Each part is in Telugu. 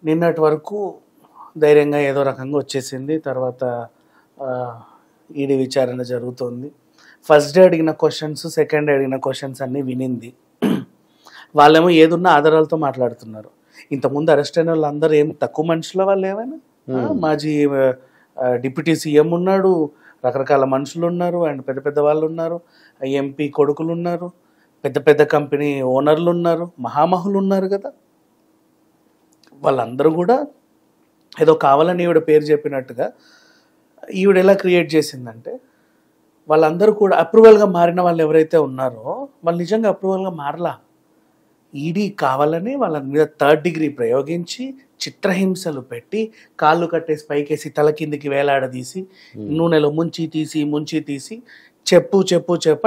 నిన్నటి వరకు ధైర్యంగా ఏదో రకంగా వచ్చేసింది. తర్వాత ఈడీ విచారణ జరుగుతుంది. ఫస్ట్ డే అడిగిన క్వశ్చన్స్, సెకండ్ డే అడిగిన క్వశ్చన్స్ అన్నీ వినింది. వాళ్ళేమో ఏదున్నా ఆధారాలతో మాట్లాడుతున్నారు. ఇంతకుముందు అరెస్ట్ అయిన వాళ్ళందరూ ఏం తక్కువ మనుషుల వాళ్ళు ఏమైనా? మాజీ డిప్యూటీ సీఎం ఉన్నాడు, రకరకాల మనుషులు ఉన్నారు, అండ్ పెద్ద పెద్ద వాళ్ళు ఉన్నారు, ఎంపీ కొడుకులు ఉన్నారు, పెద్ద పెద్ద కంపెనీ ఓనర్లు ఉన్నారు, మహామహులు ఉన్నారు కదా. వాళ్ళందరూ కూడా ఏదో కావాలని ఈవిడ పేరు చెప్పినట్టుగా ఈవిడ ఎలా క్రియేట్ చేసిందంటే, వాళ్ళందరూ కూడా అప్రూవల్గా మారిన వాళ్ళు ఎవరైతే ఉన్నారో వాళ్ళు నిజంగా అప్రూవల్గా మారలా. ఈడీ కావాలని వాళ్ళ మీద థర్డ్ డిగ్రీ ప్రయోగించి చిత్రహింసలు పెట్టి కాళ్ళు కట్టేసి పైకేసి తల కిందికి వేలాడదీసి నూనెలో ముంచి తీసి చెప్పు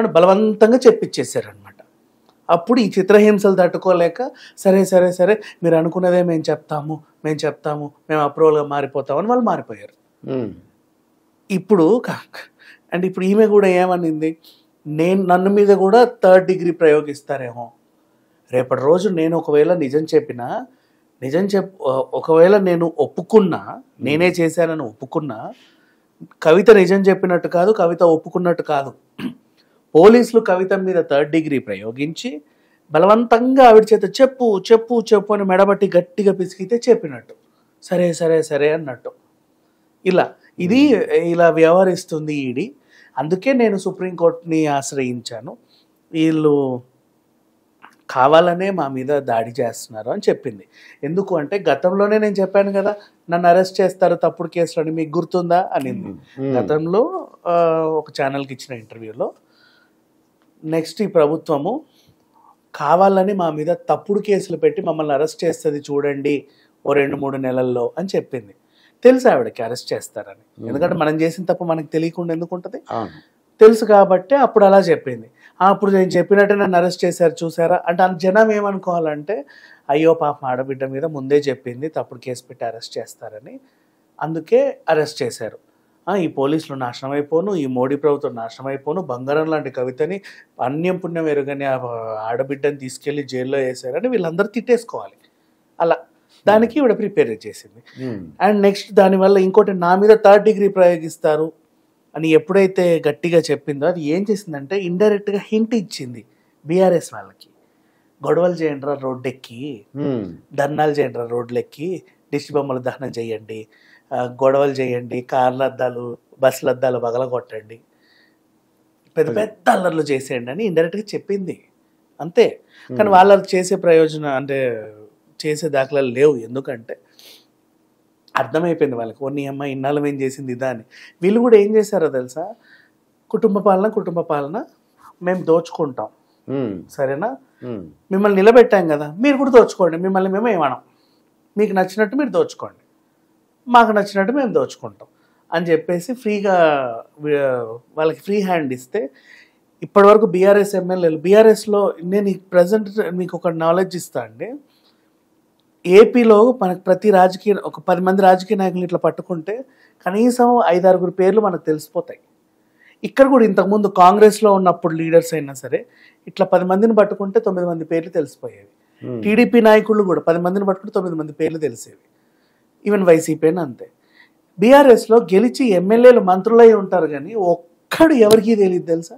అని బలవంతంగా చెప్పించేశారనమాట. అప్పుడు ఈ చిత్రహింసలు తట్టుకోలేక సరే మీరు అనుకున్నదే మేము చెప్తాము మేము అప్రూవల్గా మారిపోతామని వాళ్ళు మారిపోయారు. ఇప్పుడు ఈమె కూడా ఏమనింది, నన్ను మీద కూడా థర్డ్ డిగ్రీ ప్రయోగిస్తారేమో. రేపటి రోజు నేను ఒకవేళ ఒకవేళ నేను ఒప్పుకున్నా, నేనే చేశానని ఒప్పుకున్నా, కవిత నిజం చెప్పినట్టు కాదు, కవిత ఒప్పుకున్నట్టు కాదు. పోలీసులు కవిత మీద థర్డ్ డిగ్రీ ప్రయోగించి బలవంతంగా ఆవిడ చేత చెప్పు అని మెడబట్టి గట్టిగా పిసికితే చెప్పినట్టు, సరే అన్నట్టు. ఇలా వ్యవహరిస్తుంది ఈడీ. అందుకే నేను సుప్రీంకోర్టుని ఆశ్రయించాను. వీళ్ళు కావాలనే మా మీద దాడి చేస్తున్నారు అని చెప్పింది. ఎందుకు అంటే, గతంలోనే నేను చెప్పాను కదా నన్ను అరెస్ట్ చేస్తారు తప్పుడు కేసులు అని, మీకు గుర్తుందా అనింది గతంలో ఒక ఛానల్కి ఇచ్చిన ఇంటర్వ్యూలో. నెక్స్ట్ ఈ ప్రభుత్వము కావాలని మా మీద తప్పుడు కేసులు పెట్టి మమ్మల్ని అరెస్ట్ చేస్తుంది చూడండి ఓ 2-3 నెలల్లో అని చెప్పింది. తెలుసు ఆవిడకి అరెస్ట్ చేస్తారని, ఎందుకంటే మనం చేసిన తప్పు మనకు తెలియకుండా ఎందుకు ఉంటుంది, తెలుసు కాబట్టి అప్పుడు అలా చెప్పింది. అప్పుడు నేను చెప్పినట్టే నన్ను అరెస్ట్ చేశారు చూసారా అంటే, జనం ఏమనుకోవాలంటే అయ్యో పాపం ఆడబిడ్డ మీద ముందే చెప్పింది తప్పుడు కేసు పెట్టి అరెస్ట్ చేస్తారని, అందుకే అరెస్ట్ చేశారు. ఈ పోలీసులు నాశనం అయిపోను, ఈ మోడీ ప్రభుత్వం నాశనం అయిపోను, బంగారం లాంటి కవితని అన్యం పుణ్యం ఎరుగని ఆడబిడ్డని తీసుకెళ్లి జైల్లో వేశారని వీళ్ళందరూ తిట్టేసుకోవాలి. అలా దానికి ఇవిడ ప్రిపేర్ చేసింది. అండ్ నెక్స్ట్ దానివల్ల ఇంకోటి, నా మీద థర్డ్ డిగ్రీ ప్రయోగిస్తారు అని ఎప్పుడైతే గట్టిగా చెప్పిందో, అది ఏం చేసిందంటే ఇండైరెక్ట్గా హింట్ ఇచ్చింది బీఆర్ఎస్ వాళ్ళకి. గొడవలు చేయండి రా రోడ్డెక్కి, ధర్నాలు చేయండి రా రోడ్లెక్కి, దిష్టి బొమ్మలు దహనం చేయండి, గొడవలు చేయండి, కార్ల అద్దాలు బస్సుల అద్దాలు పగలగొట్టండి, పెద్ద పెద్ద అల్లర్లు చేసేయండి అని ఇండైరెక్ట్గా చెప్పింది అంతే. కానీ వాళ్ళు చేసే ప్రయోజనం అంటే చేసే దాఖలాలు లేవు. ఎందుకంటే అర్థమైపోయింది వాళ్ళకి, ఓ నీ అమ్మ ఇన్నాళ్ళు మేము చేసింది ఇదా అని. వీళ్ళు కూడా ఏం చేశారో తెలుసా, కుటుంబ పాలన మేము దోచుకుంటాం, సరేనా, మిమ్మల్ని నిలబెట్టాం కదా మీరు కూడా దోచుకోండి, మిమ్మల్ని మేము ఏమనం, మీకు నచ్చినట్టు మీరు దోచుకోండి, మాకు నచ్చినట్టు మేము దోచుకుంటాం అని చెప్పేసి ఫ్రీగా వాళ్ళకి ఫ్రీ హ్యాండ్ ఇస్తే, ఇప్పటివరకు బీఆర్ఎస్ ఎమ్మెల్యేలు, బీఆర్ఎస్లో నేను ప్రజెంట్ మీకు ఒక నాలెడ్జ్ ఇస్తా అండి. ఏపీలో మనకు ప్రతి ఒక 10 మంది రాజకీయ నాయకులు ఇట్లా పట్టుకుంటే కనీసం 5-6 పేర్లు మనకు తెలిసిపోతాయి. ఇక్కడ కూడా ఇంతకుముందు కాంగ్రెస్లో ఉన్నప్పుడు లీడర్స్ అయినా సరే ఇట్లా 10 మందిని పట్టుకుంటే 9 మంది పేర్లు తెలిసిపోయేవి. టీడీపీ నాయకులు కూడా 10 మందిని పట్టుకుంటే 9 మంది పేర్లు తెలిసేవి. ఈవెన్ వైసీపీ అంతే. బీఆర్ఎస్లో గెలిచి ఎమ్మెల్యేలు మంత్రులై ఉంటారు కానీ ఒక్కడు ఎవరికి తెలియదు తెలుసా,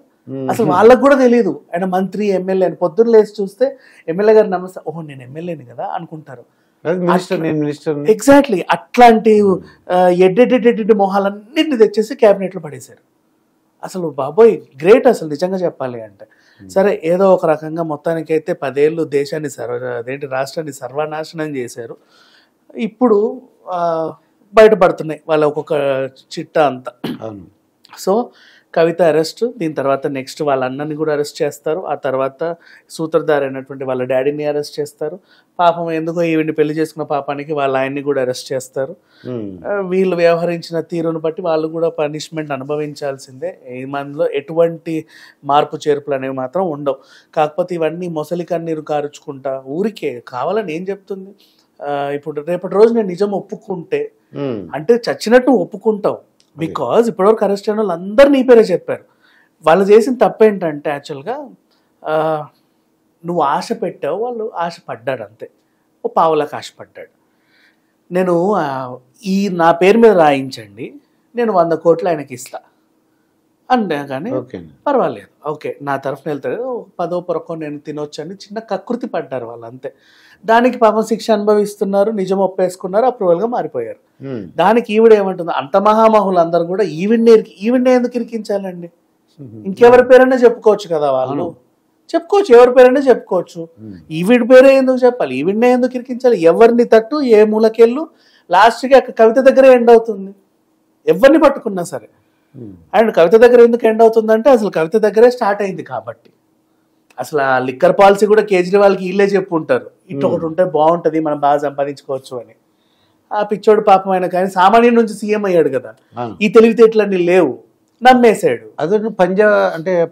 అసలు వాళ్ళకు కూడా తెలియదు ఆయన మంత్రి ఎమ్మెల్యే అని. పొద్దున్న లేచి చూస్తే ఎమ్మెల్యే గారు నమస్తే, ఓహో నేను ఎమ్మెల్యేని కదా అనుకుంటారు. ఎగ్జాక్ట్లీ అట్లాంటి ఎడ్డెడ్డెడ్డెడ్ మొహాలన్నింటినీ తెచ్చేసి క్యాబినెట్లో పడేశారు. అసలు బాబోయ్ గ్రేట్ అసలు నిజంగా చెప్పాలి అంటే. సరే ఏదో ఒక రకంగా మొత్తానికైతే 10 ఏళ్ళు దేశాన్ని రాష్ట్రాన్ని సర్వనాశనం చేశారు. ఇప్పుడు బయటపడుతున్నాయి వాళ్ళ ఒక్కొక్క చిట్టా అంతా. సో కవిత అరెస్ట్, దీని తర్వాత నెక్స్ట్ వాళ్ళ అన్నని కూడా అరెస్ట్ చేస్తారు, ఆ తర్వాత సూత్రధారి అయినటువంటి వాళ్ళ డాడీని అరెస్ట్ చేస్తారు. పాపం ఎందుకో ఈవిని పెళ్లి చేసుకున్న పాపానికి వాళ్ళ ఆయన్ని కూడా అరెస్ట్ చేస్తారు. వీళ్ళు వ్యవహరించిన తీరును బట్టి వాళ్ళు కూడా పనిష్మెంట్ అనుభవించాల్సిందే. ఈ మనలో ఎటువంటి మార్పు చేర్పులు అనేవి మాత్రం ఉండవు. కాకపోతే ఇవన్నీ మొసలి కన్నీరు కారుచుకుంటా ఊరికే కావాలని ఏం చెప్తుంది. ఇప్పుడు రేపటి రోజు నేను నిజం ఒప్పుకుంటే అంటే చచ్చినట్టు ఒప్పుకుంటావు, బికాజ్ ఇప్పటివరకు అరెస్ట్ అయిన వాళ్ళు అందరు నీ పేరే చెప్పారు. వాళ్ళు చేసిన తప్పేంటంటే యాక్చువల్గా నువ్వు ఆశ పెట్టావు, వాళ్ళు ఆశ పడ్డాడు అంతే, ఓ పావులకు ఆశ పడ్డాడు. నేను ఈ నా పేరు మీద రాయించండి, నేను 100 కోట్లు ఆయనకి ఇస్తా అంటే కానీ పర్వాలేదు, ఓకే నా తరఫున వెళ్తాడు, 10 పొరకో నేను తినొచ్చు అని చిన్న కకృతి పడ్డారు వాళ్ళు, అంతే. దానికి పాపం శిక్ష అనుభవిస్తున్నారు, నిజం ఒప్పేసుకున్నారు, అప్రూవల్గా మారిపోయారు. దానికి ఈవిడ ఏమంటుంది, అంత మహామహులు అందరూ కూడా ఈవిడ్నే ఎందుకు ఇరికించాలండి? ఇంకెవరి పేరైనా చెప్పుకోవచ్చు కదా, వాళ్ళు చెప్పుకోవచ్చు, ఎవరి పేరైనా చెప్పుకోవచ్చు. ఈవిడ పేరే ఎందుకు చెప్పాలి? ఈవిడ్నే ఎందుకు ఇరికించాలి? ఎవరిని తట్టు ఏ మూలకెళ్ళు లాస్ట్కి అక్కడ కవిత దగ్గరే ఎండ్ అవుతుంది, ఎవరిని పట్టుకున్నా సరే. అండ్ కవిత దగ్గర ఎందుకు ఎండ్ అవుతుందంటే అసలు కవిత దగ్గరే స్టార్ట్ అయింది కాబట్టి. అసలు ఆ లిక్కర్ పాలసీ కూడా కేజ్రీవాల్కి వీళ్ళే చెప్పుంటారు, ఇటు ఒకటి ఉంటే బాగుంటుంది, మనం బాగా సంపాదించుకోవచ్చు అని. ఆ పిచ్చోడు పాపం అయినా కానీ సామాన్యుడి నుంచి సీఎం అయ్యాడు కదా, ఈ తెలివితేటలన్నీ లేవు, నమ్మేశాడు. అదే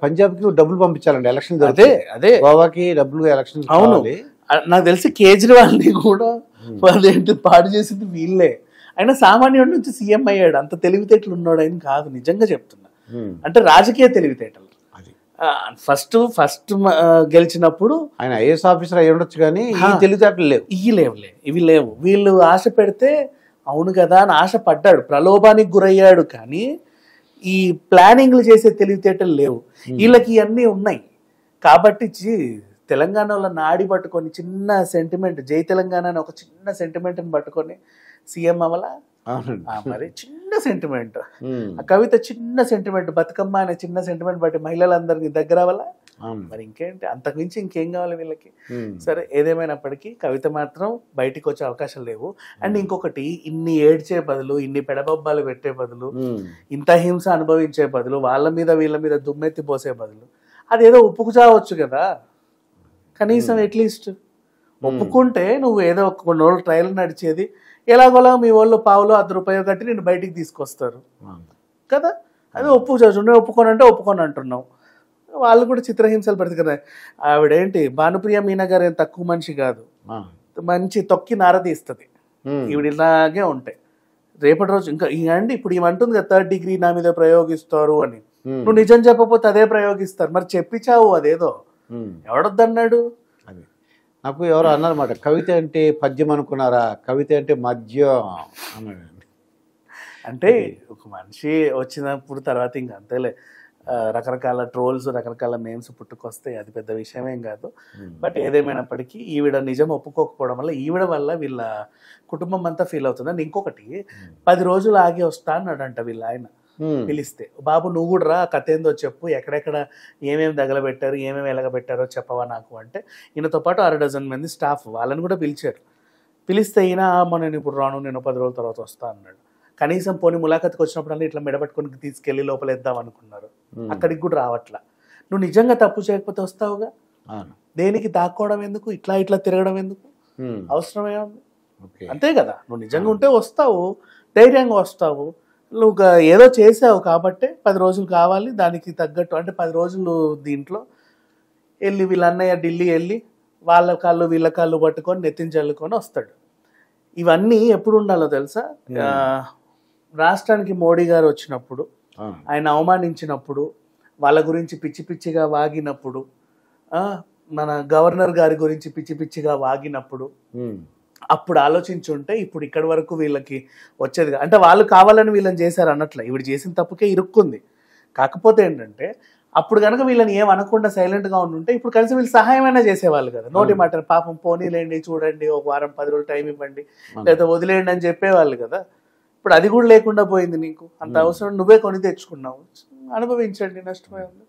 పంజాబ్కి డబ్బులు పంపించాలండి ఎలక్షన్, అదే గోవాకి డబ్బులు ఎలక్షన్. అవును, నాకు తెలిసి కేజ్రీవాల్ని కూడా అదేంటి పాడు చేసింది వీళ్ళే. అయినా సామాన్యుడి నుంచి సీఎం అయ్యాడు, అంత తెలివితేటలు ఉన్నాడు ఆయన కాదు, నిజంగా చెప్తున్నా. అంటే రాజకీయ తెలివితేటలు. ఫస్ట్ గెలిచినప్పుడు ఆయన ఐఏఎస్ ఆఫీసర్ అయ్యి ఉండొచ్చు కానీ తెలివితేటలు లేవు, ఇవి లేవు. వీళ్ళు ఆశ పెడితే అవును కదా అని ఆశ పడ్డాడు, ప్రలోభానికి గురయ్యాడు, కానీ ఈ ప్లానింగ్లు చేసే తెలివితేటలు లేవు. వీళ్ళకి ఇవన్నీ ఉన్నాయి కాబట్టి తెలంగాణలో నాడి పట్టుకొని చిన్న సెంటిమెంట్, జై తెలంగాణ అని ఒక చిన్న సెంటిమెంట్ని పట్టుకొని సీఎం అవ్వాలా? మరి చిన్న సెంటిమెంట్, ఆ కవిత చిన్న సెంటిమెంట్, బతుకమ్మ అనే చిన్న సెంటిమెంట్ బట్టి మహిళలందరినీ దగ్గర అవ్వాలా? మరి ఇంకేంటి, అంతకుమించి ఇంకేం కావాలి వీళ్ళకి? సరే, ఏదేమైనప్పటికీ కవిత మాత్రం బయటికి వచ్చే అవకాశాలు లేవు. అండ్ ఇంకొకటి, ఇన్ని ఏడ్చే బదులు, ఇన్ని పెడబొబ్బాలు పెట్టే బదులు, ఇంత హింస అనుభవించే బదులు, వాళ్ళ మీద వీళ్ళ మీద దుమ్మెత్తి పోసే బదులు అదేదో ఒప్పుకుచావచ్చు కదా కనీసం. అట్లీస్ట్ ఒప్పుకుంటే నువ్వు ఏదో కొన్ని రోజులు ట్రయల్ నడిచేది, ఎలాగోలా మీ వాళ్ళు పావులో ₹10 కట్టి నేను బయటికి తీసుకొస్తారు కదా, అది ఒప్పుకోవచ్చు. నేను ఒప్పుకోనంటే ఒప్పుకొని అంటున్నావు, వాళ్ళు కూడా చిత్రహింసలు పెడతారు కదా. ఆవిడేంటి భానుప్రియ మీనా గారు ఏం తక్కువ మనిషి కాదు, మంచి తొక్కి నారదీస్తుంది. ఈవిడ ఇలాగే ఉంటాయి. రేపటి రోజు ఇంకా అండి ఇప్పుడు ఏమంటుంది కదా, 3rd డిగ్రీ నా మీద ప్రయోగిస్తారు అని. నువ్వు నిజం చెప్పకపోతే అదే ప్రయోగిస్తారు, మరి చెప్పిచావు అదేదో, ఎవడొద్దన్నాడు? నాకు ఎవరో అన్నారన్నమాట, కవిత అంటే పద్యం అనుకున్నారా, కవిత అంటే మద్యం అన్నాడు. అంటే ఒక మనిషి వచ్చినప్పుడు తర్వాత ఇంక అంతేలే, రకరకాల ట్రోల్స్, రకరకాల నేమ్స్ పుట్టుకొస్తాయి, అది పెద్ద విషయమేం కాదు. బట్ ఏదేమైనప్పటికీ ఈవిడ నిజం ఒప్పుకోకపోవడం వల్ల, ఈవిడ వల్ల వీళ్ళ కుటుంబం అంతా ఫీల్ అవుతుంది. అండ్ ఇంకొకటి, 10 రోజులు ఆగి వస్తా అన్నాడంట వీళ్ళ ఆయన పిలిస్తే, బాబు నువ్వు కూడా రా, కథ ఏందో చెప్పు, ఎక్కడెక్కడ ఏమేమి తగలబెట్టారు, ఏమేమి ఎలగబెట్టారో చెప్పవా నాకు అంటే, ఈయనతో పాటు 6 డజన్ మంది స్టాఫ్ వాళ్ళని కూడా పిలిచారు. పిలిస్తే ఈయన నేను ఇప్పుడు రాను, నేను 10 రోజుల తర్వాత వస్తా అన్నాడు. కనీసం పోనీ ములాఖత్కి వచ్చినప్పుడు ఇట్లా మెడబట్టుకొని తీసుకెళ్ళి లోపలేద్దాం అనుకున్నారు, అక్కడికి కూడా రావట్లా. నువ్వు నిజంగా తప్పు చేయకపోతే వస్తావుగా, దేనికి దాక్కోవడం ఎందుకు, ఇట్లా తిరగడం ఎందుకు, అవసరమే ఉంది? అంతే కదా, నువ్వు నిజంగా ఉంటే వస్తావు, ధైర్యంగా వస్తావు. నువ్వు ఏదో చేసావు కాబట్టి 10 రోజులు కావాలి, దానికి తగ్గట్టు అంటే 10 రోజులు దీంట్లో వెళ్ళి వీళ్ళ అన్నయ్య ఢిల్లీ వెళ్ళి వాళ్ళ కాళ్ళు వీళ్ళ కాళ్ళు పట్టుకొని నెత్తిని చల్లుకొని వస్తాడు. ఇవన్నీ ఎప్పుడు ఉండాలో తెలుసా, రాష్ట్రానికి మోడీ గారు వచ్చినప్పుడు, ఆయన అవమానించినప్పుడు, వాళ్ళ గురించి పిచ్చి పిచ్చిగా వాగినప్పుడు, మన గవర్నర్ గారి గురించి పిచ్చి పిచ్చిగా వాగినప్పుడు, అప్పుడు ఆలోచించుంటే ఇప్పుడు ఇక్కడి వరకు వీళ్ళకి వచ్చేది. అంటే వాళ్ళు కావాలని వీళ్ళని చేశారు అన్నట్లే, ఈవిడ చేసిన తప్పుకే ఇరుక్కుంది. కాకపోతే ఏంటంటే అప్పుడు కనుక వీళ్ళని ఏం అనకుండా సైలెంట్గా ఉంటుంటే ఇప్పుడు కలిసి వీళ్ళు సహాయమైనా చేసేవాళ్ళు కదా. నోటి మాట పాపం పోనీలేండి, చూడండి, ఒక వారం 10 రోజులు టైం ఇవ్వండి, లేదా వదిలేయండి అని చెప్పేవాళ్ళు కదా. ఇప్పుడు అది కూడా లేకుండా పోయింది. నీకు అంత అవసరం, నువ్వే కొని తెచ్చుకున్నావు, అనుభవించండి, నష్టమే ఉంది.